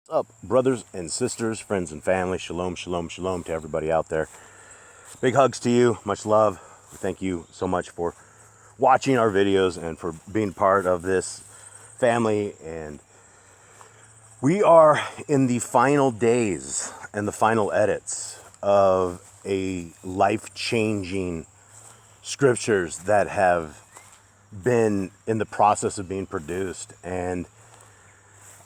Up, brothers and sisters, friends and family, shalom, shalom, shalom to everybody out there. Big hugs to you, much love. Thank you so much for watching our videos and for being part of this family. And we are in the final days and the final edits of a life-changing scriptures that have been in the process of being produced. And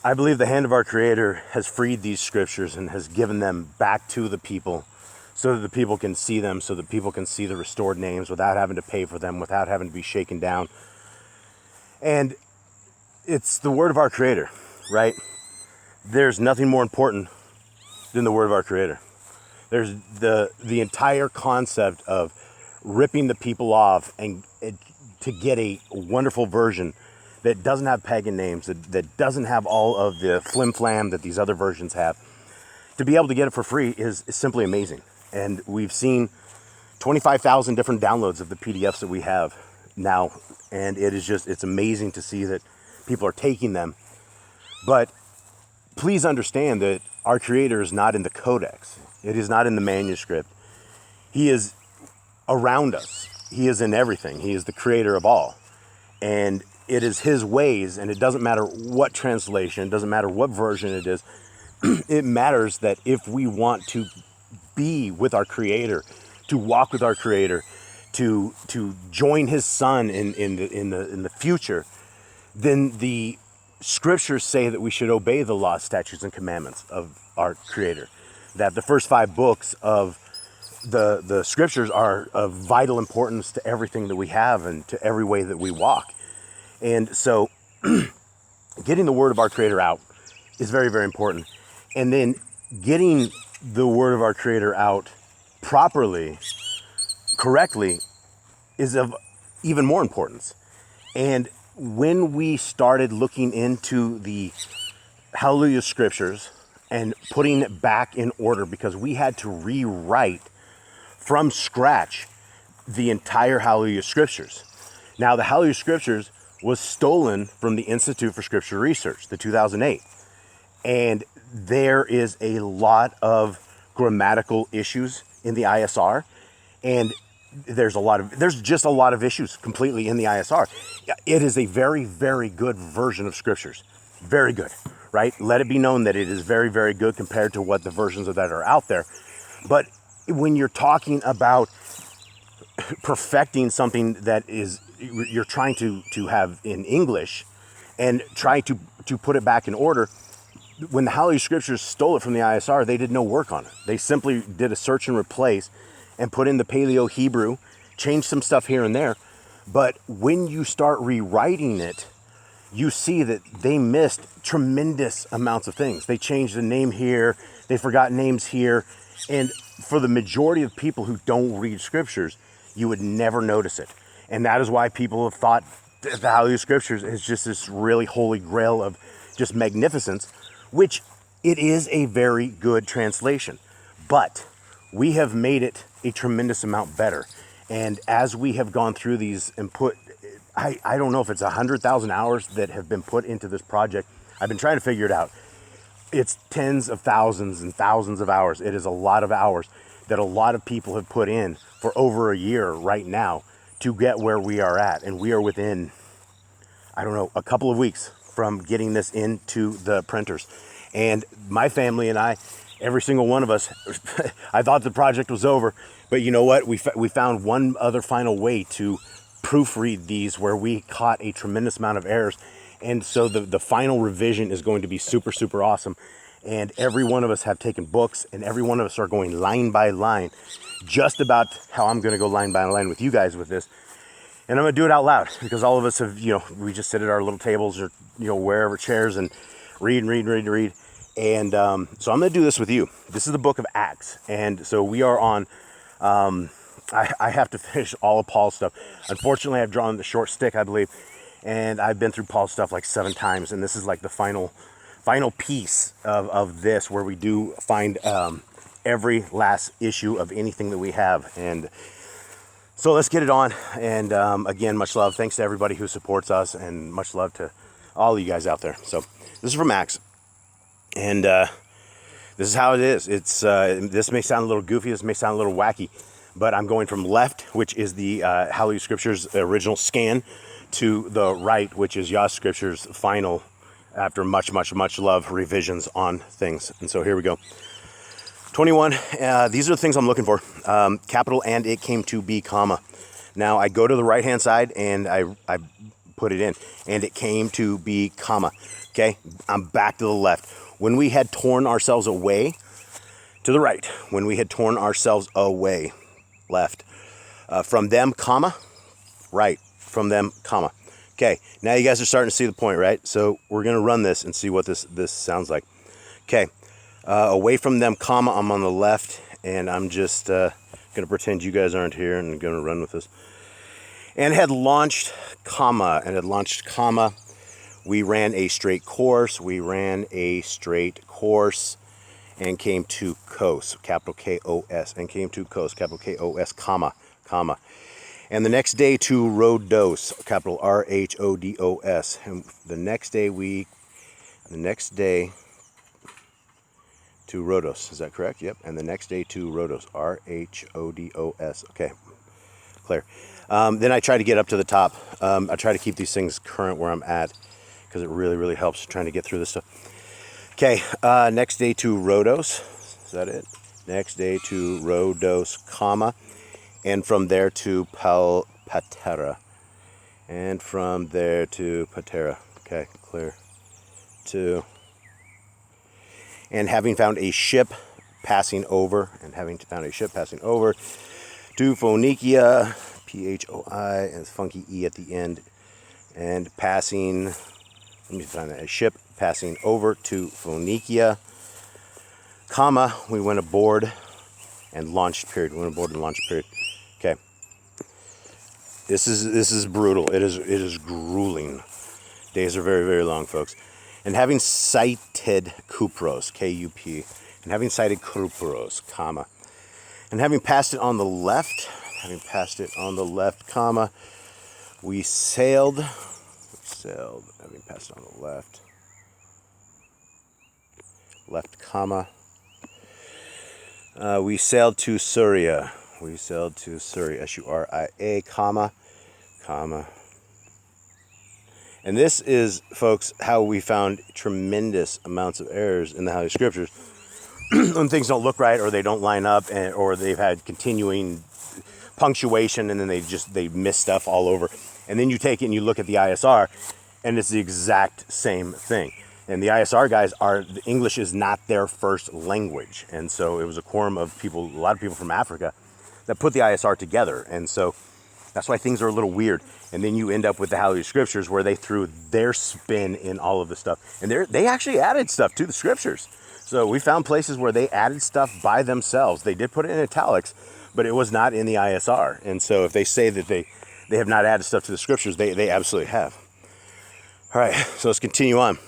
I believe the hand of our Creator has freed these scriptures and has given them back to the people so that the people can see them, so that people can see the restored names without having to pay for them, without having to be shaken down. And it's the word of our Creator, right? There's nothing more important than the word of our Creator. There's the entire concept of ripping the people off and to get a wonderful version that doesn't have pagan names, that doesn't have all of the flim-flam that these other versions have. To be able to get it for free is simply amazing. And we've seen 25,000 different downloads of the PDFs that we have now. And it's amazing to see that people are taking them. But please understand that our Creator is not in the codex. It is not in the manuscript. He is around us. He is in everything. He is the Creator of all. And it is His ways, and it doesn't matter what translation, it doesn't matter what version it is. It matters that if we want to be with our Creator, to walk with our Creator, to join His Son in the future, then the scriptures say that we should obey the law, statutes, and commandments of our Creator. That the first 5 books of the scriptures are of vital importance to everything that we have and to every way that we walk. And so getting the word of our Creator out is very, very important. And then getting the word of our Creator out properly, correctly, is of even more importance. And when we started looking into the Hallelujah Scriptures and putting it back in order, because we had to rewrite from scratch the entire Hallelujah Scriptures. Now, the Hallelujah Scriptures was stolen from the Institute for Scripture Research, the 2008. And there is a lot of grammatical issues in the ISR. And there's just a lot of issues completely in the ISR. It is a very, very good version of scriptures. Very good, right? Let it be known that it is very, very good compared to what the versions that are out there. But when you're talking about perfecting something that is you're trying to have in English and try to put it back in order, when the Hallelujah Scriptures stole it from the ISR, they did no work on it. They simply did a search and replace and put in the Paleo Hebrew, changed some stuff here and there. But when you start rewriting it, you see that they missed tremendous amounts of things. They changed the name here, they forgot names here. And for the majority of people who don't read scriptures, you would never notice it. And that is why people have thought the Hallelujah Scriptures is just this really holy grail of just magnificence, which it is a very good translation. But we have made it a tremendous amount better. And as we have gone through these and put, I don't know if it's 100,000 hours that have been put into this project. I've been trying to figure it out. It's tens of thousands and thousands of hours. It is a lot of hours that a lot of people have put in for over a year right now to get where we are at. And we are within, I don't know, a couple of weeks from getting this into the printers. And my family and I, every single one of us, I thought the project was over. But you know what? We found one other final way to proofread these where we caught a tremendous amount of errors. And so the final revision is going to be super, super awesome. And every one of us have taken books, and every one of us are going line by line, just about how I'm going to go line by line with you guys with this. And I'm going to do it out loud because all of us have, we just sit at our little tables or, wherever, chairs, and read. And so I'm going to do this with you. This is the book of Acts. And so we are on, I have to finish all of Paul's stuff. Unfortunately, I've drawn the short stick, I believe. And I've been through Paul's stuff like 7 times. And this is like the final piece of this, where we do find every last issue of anything that we have. And so let's get it on. And again, much love. Thanks to everybody who supports us, and much love to all of you guys out there. So this is from Acts. And this is how it is. This may sound a little goofy, this may sound a little wacky, but I'm going from left, which is the Hallelujah Scriptures original scan, to the right, which is Yah Scriptures final, after much, much, much love, revisions on things. And so here we go. 21, these are the things I'm looking for. Capital "and it came to be," comma. Now I go to the right-hand side and I put it in. "And it came to be," comma. Okay, I'm back to the left. When we had torn ourselves away, to the right. When we had torn ourselves away, left. From them, comma, right. From them, comma. Okay, now you guys are starting to see the point, right? So we're going to run this and see what this sounds like. Okay. Away from them, comma, I'm on the left, and I'm just going to pretend you guys aren't here and going to run with this. "And had launched, comma, we ran a straight course, and came to Kos," capital K-O-S, and came to Kos, capital K-O-S, comma. "And the next day to Rhodos," capital R-H-O-D-O-S, and the next day to Rhodos. Is that correct? Yep. And the next day to Rhodos. R-H-O-D-O-S. Okay. Clear. Then I try to get up to the top. I try to keep these things current where I'm at, because it really, really helps trying to get through this stuff. Okay. Next day to Rhodos. Is that it? Next day to Rhodos, comma. And from there to Patera. And from there to Patera. Okay. Clear. And having found a ship passing over, to Phoenicia, P-H-O-I, and funky E at the end, and passing, let me find that, a ship passing over to Phoenicia, comma, we went aboard and launched, period. Okay. This is brutal. It is grueling. Days are very, very long, folks. "And having sighted Kupros," K-U-P, "and having sighted Kupros, comma, and having passed it on the left, comma, we sailed, having passed it on the left, comma, we sailed to Syria, S-U-R-I-A, comma. And this is, folks, how we found tremendous amounts of errors in the Holy Scriptures. When things don't look right, or they don't line up, or they've had continuing punctuation, and then they miss stuff all over. And then you take it and you look at the ISR, and it's the exact same thing. And the ISR guys the English is not their first language. And so it was a quorum of people, a lot of people from Africa, that put the ISR together. And so that's why things are a little weird. And then you end up with the Hallelujah Scriptures, where they threw their spin in all of the stuff. And they actually added stuff to the Scriptures. So we found places where they added stuff by themselves. They did put it in italics, but it was not in the ISR. And so if they say that they have not added stuff to the Scriptures, they absolutely have. All right, so let's continue on.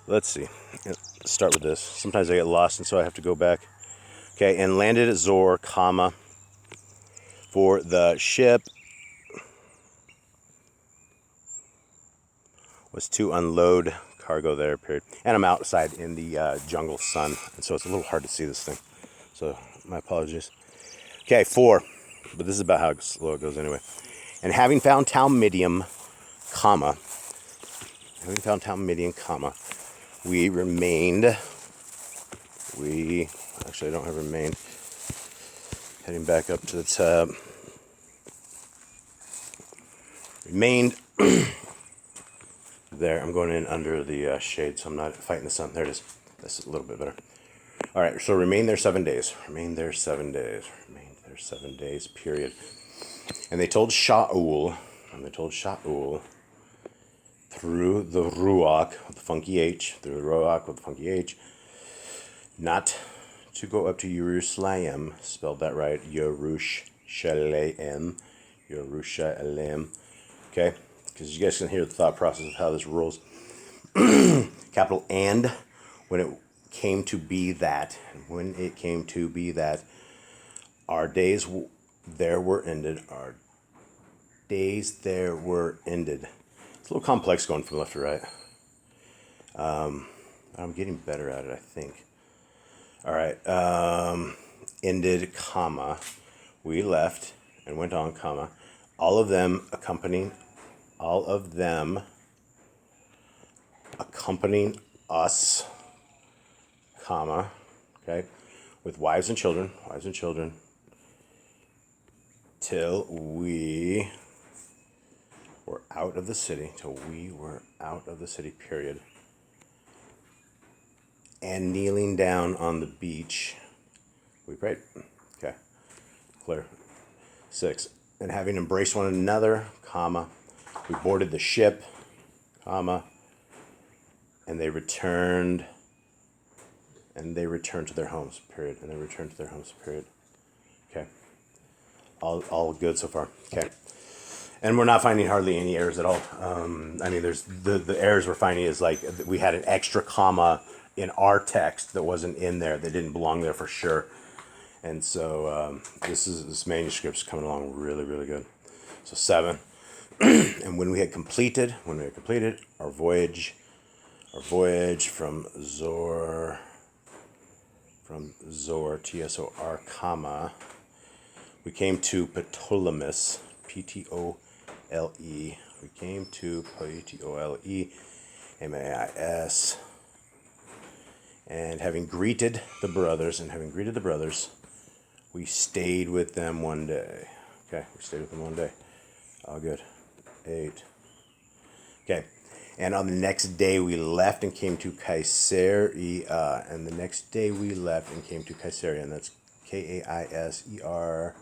Let's see. Let's start with this. Sometimes I get lost, and so I have to go back. Okay, "and landed at Zor, comma, for the ship was to unload cargo there, period." And I'm outside in the jungle sun, and so it's a little hard to see this thing. So my apologies. Okay, 4. But this is about how slow it goes anyway. "And having found Talmidium, comma, we remained," actually I don't have remained. Heading back up to the tab. Remained there. I'm going in under the shade, so I'm not fighting the sun. There it is. That's a little bit better. All right, so remain there 7 days. Remain there 7 days, period. "And they told Shaul, through the Ruach with the funky H, not to go up to Jerusalem," spelled that right, Yerushalem, okay? Because you guys can hear the thought process of how this rolls. Capital "and," when it came to be that, our days there were ended, It's a little complex going from left to right. I'm getting better at it, I think. All right. Ended, comma. We left and went on, comma. All of them accompanying us, comma, okay, with wives and children, till we were out of the city, period. And kneeling down on the beach, we prayed. Okay, clear. 6, and having embraced one another, comma, we boarded the ship, comma, and they returned to their homes, period. Okay. All good so far. Okay. And we're not finding hardly any errors at all. I mean, there's the errors we're finding is like we had an extra comma in our text that wasn't in there, that didn't belong there for sure. And so this manuscript's coming along really, really good. So 7, and when we had completed our voyage from Zor, Tsor, comma, we came to Ptolemy, Ptole. We came to Ptole, Mais, and having greeted the brothers, we stayed with them one day. Okay, we stayed with them one day. All good. 8. Okay, and on the next day we left and came to Caesarea. And the next day we left and came to Caesarea, and that's Kaiseria,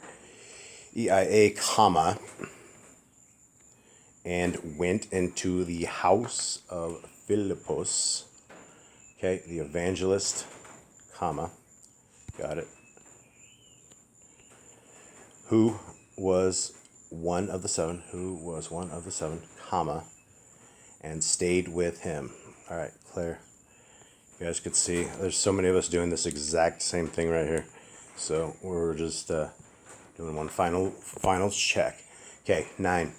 comma, and went into the house of Philippus, okay, the evangelist, comma, got it, who was one of the seven, comma, and stayed with him. All right, clear. You guys could see there's so many of us doing this exact same thing right here. So we're just doing one final check. Okay, 9.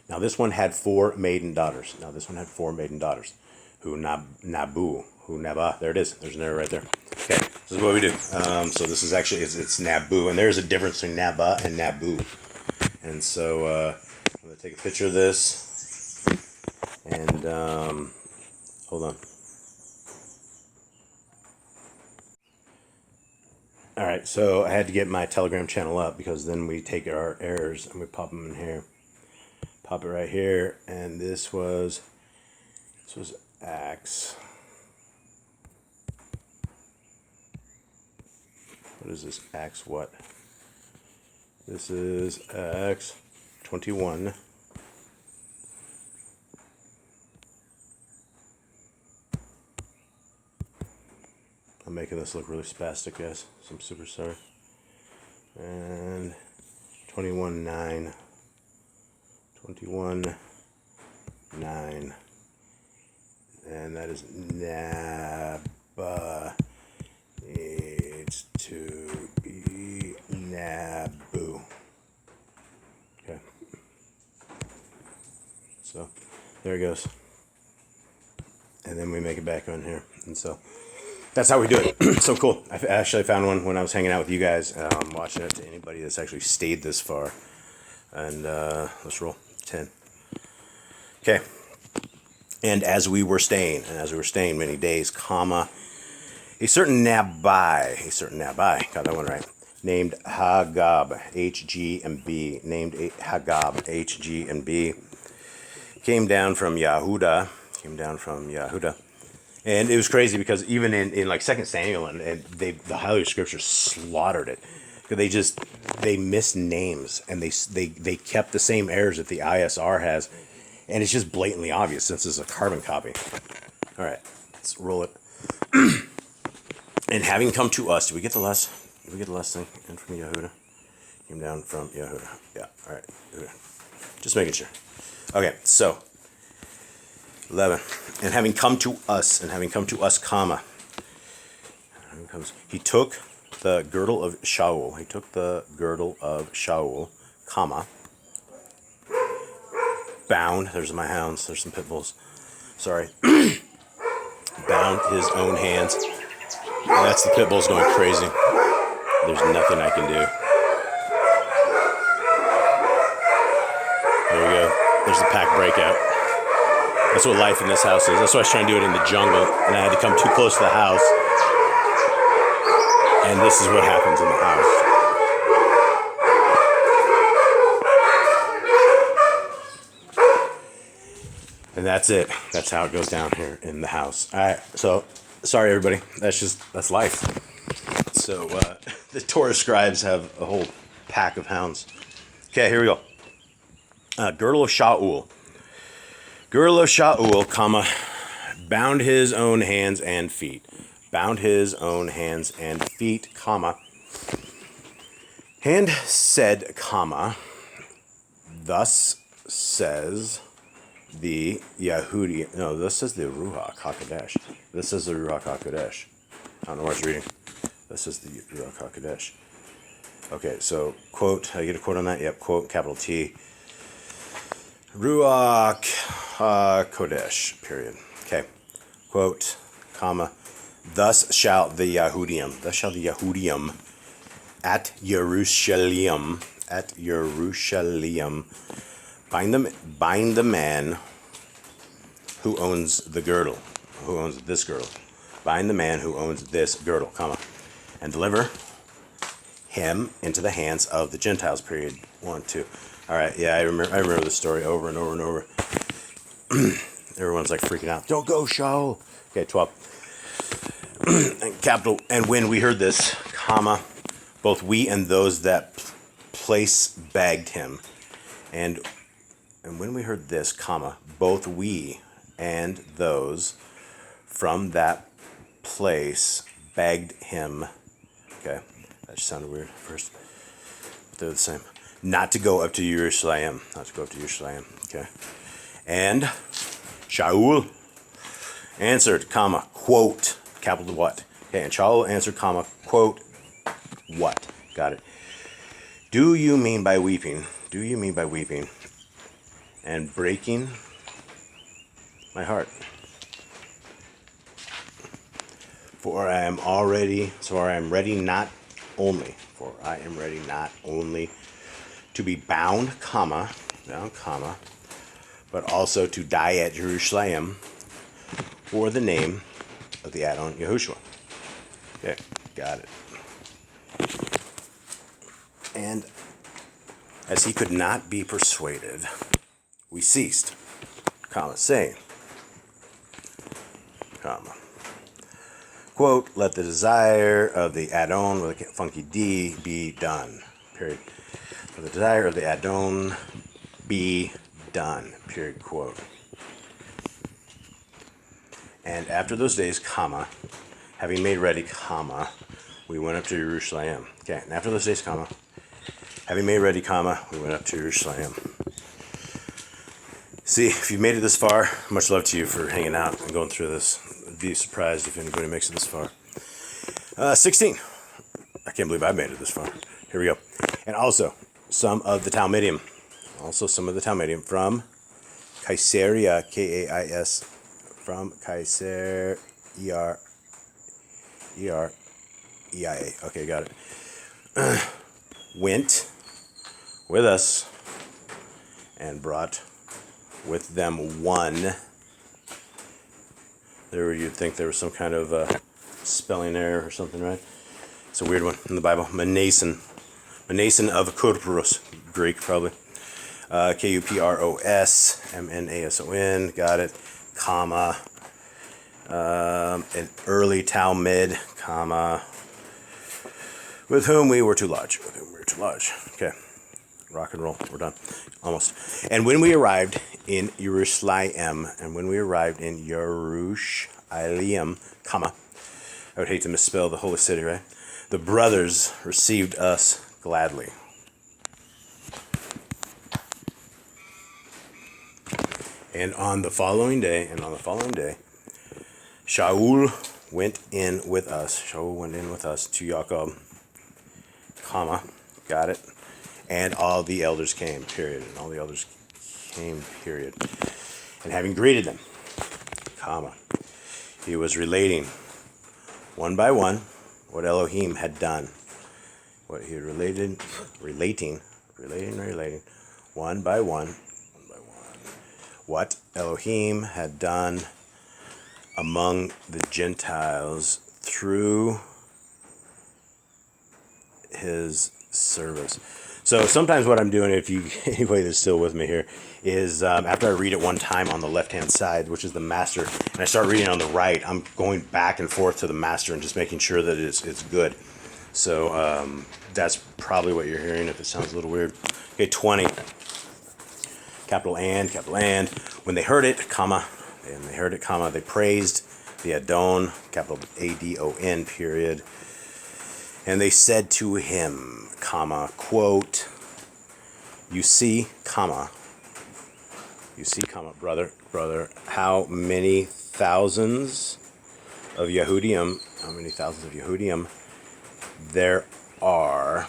Now this one had 4 maiden daughters. Who Naba. There it is. There's an error right there. Okay, this is what we do. So this is actually, it's Nabu, and there's a difference between Naba and Nabu. And so I'm going to take a picture of this, and hold on. All right, so I had to get my Telegram channel up, because then we take our errors and we pop them in here. Pop it right here, and this was Acts. What is this? Acts what? This is Acts 21. I'm making this look really spastic, guys, so I'm super sorry. And 21:9. 21:9. And that is Naba needs to be Nabu. Okay. So there it goes. And then we make it back on here. And so that's how we do it. So cool. I actually found one when I was hanging out with you guys, watching it, to anybody that's actually stayed this far. And let's roll. 10. Okay. And as we were staying many days, comma, a certain Nabai, got that one right, named Hagab, H-G-M-B, came down from Yahuda. And it was crazy, because even in like 2 Samuel, and the Holy Scriptures slaughtered it. They missed names, and they kept the same errors that the ISR has, and it's just blatantly obvious since it's a carbon copy. All right, let's roll it. And having come to us, did we get the last thing? And from Yehuda, came down from Yehuda. Yeah, all right, just making sure. Okay, so 11. And having come to us, comma, he took the girdle of Shaul, comma, bound, there's my hounds, there's some pit bulls, sorry, bound his own hands. And that's the pit bulls going crazy. There's nothing I can do. There we go. There's the pack breakout. That's what life in this house is. That's why I was trying to do it in the jungle, and I had to come too close to the house. And this is what happens in the house. And that's it. That's how it goes down here in the house. All right. So, sorry everybody. That's life. So, the Torah scribes have a whole pack of hounds. Okay, here we go. Girdle of Shaul. Girdle of Shaul, comma, bound his own hands and feet. Bound his own hands and feet, comma. And said, comma, thus says the Yahudi, no, this says the Ruach HaKodesh. This is the Ruach HaKodesh. I don't know what I was reading. This is the Ruach HaKodesh. Okay, so, quote, I get a quote on that? Yep, quote, capital T. Ruach HaKodesh, period. Okay, quote, comma, thus shall the Yahudim at Jerusalem, bind the man who owns the girdle, who owns this girdle. Bind the man who owns this girdle, comma, and deliver him into the hands of the Gentiles, period. 1, 2. All right, yeah, I remember this story over and over and over. Everyone's like freaking out. Don't go, Shaul. Okay, 12. And capital, and when we heard this, comma, both we and those that place begged him. And when we heard this, comma, both we and those from that place begged him. Okay, that just sounded weird at first, but they're the same. Not to go up to Jerusalem. Not to go up to Jerusalem. Okay. And Shaul answered, comma, quote, capital what? Okay, and Shaul answered, comma, quote, what? Got it. Do you mean by weeping? Do you mean by weeping and breaking my heart? For I am ready not only to be bound, comma, but also to die at Jerusalem for the name of the Adon Yahushua. Okay, got it. And as he could not be persuaded, we ceased, comma, saying, comma, quote, let the desire of the Adon with a funky D be done, period. Let the desire of the Adon be done, period, quote. And after those days, comma, having made ready, comma, we went up to Jerusalem. Okay, and after those days, comma, having made ready, comma, we went up to Jerusalem. See, if you've made it this far, much love to you for hanging out and going through this. I'd be surprised if anybody makes it this far. 16. I can't believe I made it this far. Here we go. And also, some of the Talmudim from Caesarea, K-A-I-S, from Caesarea, E-R-E-I-A. Okay, got it. Went with us and brought with them one. There you'd think there was some kind of spelling error or something, right? It's a weird one in the Bible. Manason of Kupros, Greek probably. Kupros, M-N-A-S-O-N, got it, comma, an early Talmud, comma, with whom we were to lodge. Okay, rock and roll, we're done, almost. And when we arrived in Jerusalem, comma, I would hate to misspell the holy city, right? The brothers received us gladly. And on the following day, Shaul went in with us to Jacob, comma, got it, and all the elders came, period, and having greeted them, comma. He was relating one by one what Elohim had done. What he relating one by one, what Elohim had done among the Gentiles through his service. So sometimes what I'm doing, if you anybody that's still with me here, is after I read it one time on the left-hand side, which is the master, and I start reading on the right, I'm going back and forth to the master and just making sure that it's good. So that's probably what you're hearing if it sounds a little weird. Okay, 20. Capital and. When they heard it, comma, they praised the Adon, capital A-D-O-N, period. And they said to him, comma, quote, you see, comma, brother, how many thousands of Yehudim there are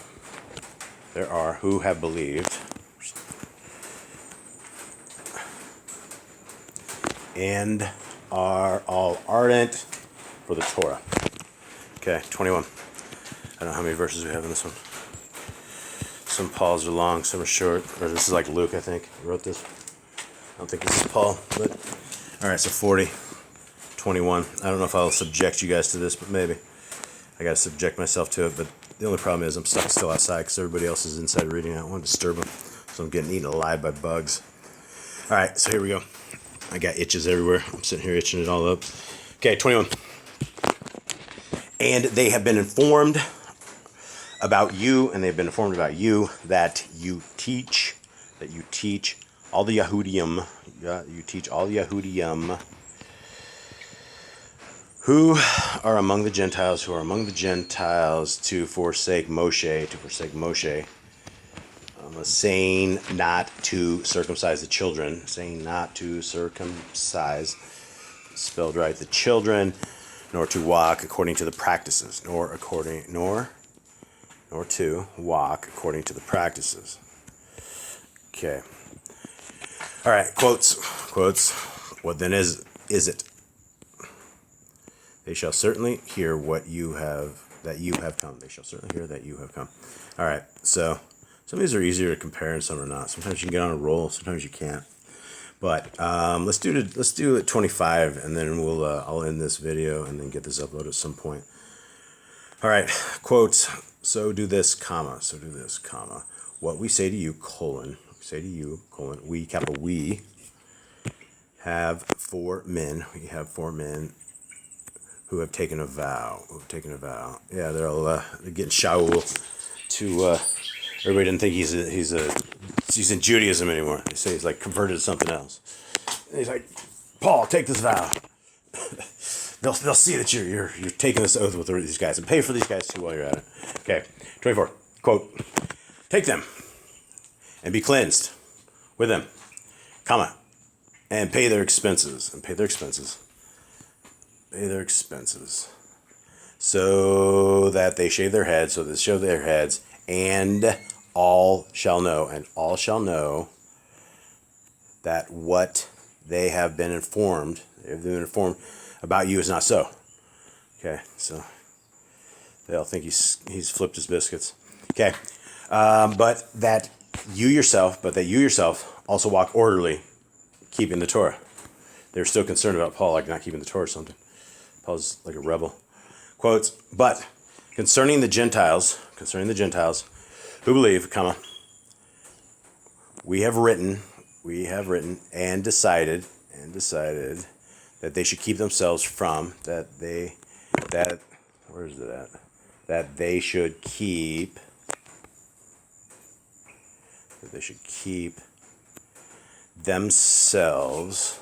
who have believed and are all ardent for the Torah. Okay, 21. I don't know how many verses we have in this one. Some Pauls are long, some are short. Or this is like Luke, I think, wrote this. I don't think this is Paul, but all right, so 40, 21. I don't know if I'll subject you guys to this, but maybe. I got to subject myself to it, but the only problem is I'm stuck still outside because everybody else is inside reading. I don't want to disturb them, so I'm getting eaten alive by bugs. All right, so here we go. I got itches everywhere. I'm sitting here itching it all up. Okay, 21. And they have been informed about you, that you teach all the Yehudim, who are among the Gentiles, to forsake Moshe, saying not to circumcise the children, spelled right, the children, nor to walk according to the practices, nor to walk according to the practices. Okay. All right, quotes. What then is it? They shall certainly hear that you have come. They shall certainly hear that you have come. All right, so some of these are easier to compare and some are not. Sometimes you can get on a roll, sometimes you can't. But let's do it 25, and then I'll end this video and then get this uploaded at some point. All right, quotes. So do this, comma. What we say to you, we, capital we, have four men who have taken a vow. Yeah, they're all getting Shaul to. Everybody didn't think he's in Judaism anymore. They say he's like converted to something else. And he's like, Paul, take this vow. They'll see that you're taking this oath with these guys, and pay for these guys too while you're at it. Okay, 24. Quote: take them and be cleansed with them, comma, and pay their expenses, so that they shave their heads, and all shall know that what they have been informed about you is not so. Okay, so they all think he's flipped his biscuits. Okay, but that you yourself also walk orderly, keeping the Torah. They're still concerned about Paul like not keeping the Torah or something. Paul's like a rebel. Quotes, but concerning the Gentiles who believe, comma, we have written and decided that they should keep themselves from that they should keep themselves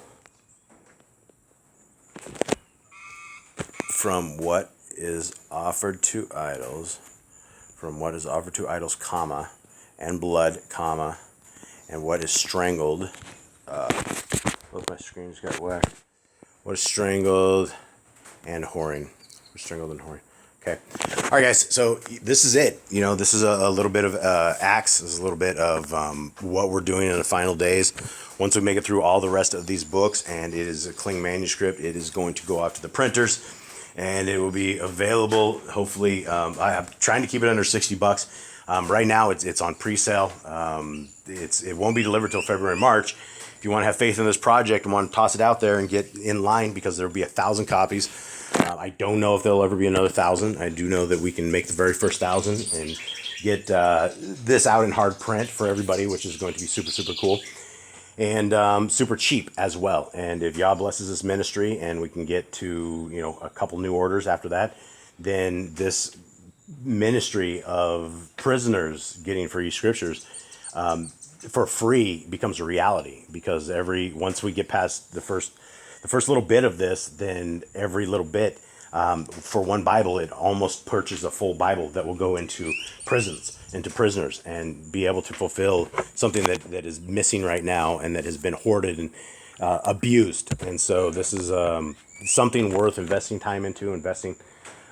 from what is offered to idols, comma, and blood, comma, and what is strangled. Look, my screen just got whacked. What is strangled and whoring. Okay. All right, guys. So this is it. This is a little bit of Acts. This is a little bit of what we're doing in the final days. once we make it through all the rest of these books, and it is a clean manuscript, it is going to go out to the printers, and it will be available. Hopefully, I'm trying to keep it under $60. Right now, it's on pre-sale. It won't be delivered till February, March. If you want to have faith in this project and want to toss it out there and get in line, because there will be 1,000 copies. I don't know if there'll ever be another 1,000. I do know that we can make the very first 1,000 and get this out in hard print for everybody, which is going to be super, super cool. And super cheap as well. And if Yah blesses this ministry and we can get to, a couple new orders after that, then this ministry of prisoners getting free scriptures for free becomes a reality, because once we get past the first little bit of this, then every little bit for one Bible, it almost purchases a full Bible that will go into prisons, into prisoners, and be able to fulfill something that is missing right now and that has been hoarded and abused. And so this is something worth investing time into, investing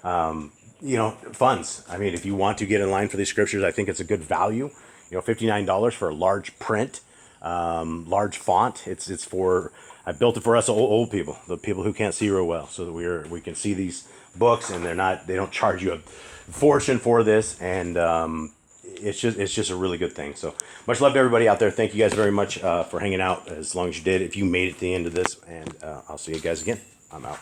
funds. I mean, if you want to get in line for these scriptures, I think it's a good value. $59 for a large print, large font. I built it for us old people, the people who can't see real well, so that we can see these books, and they don't charge you a fortune for this, and it's just a really good thing. So much love to everybody out there. Thank you guys very much for hanging out as long as you did. If you made it to the end of this, and I'll see you guys again. I'm out.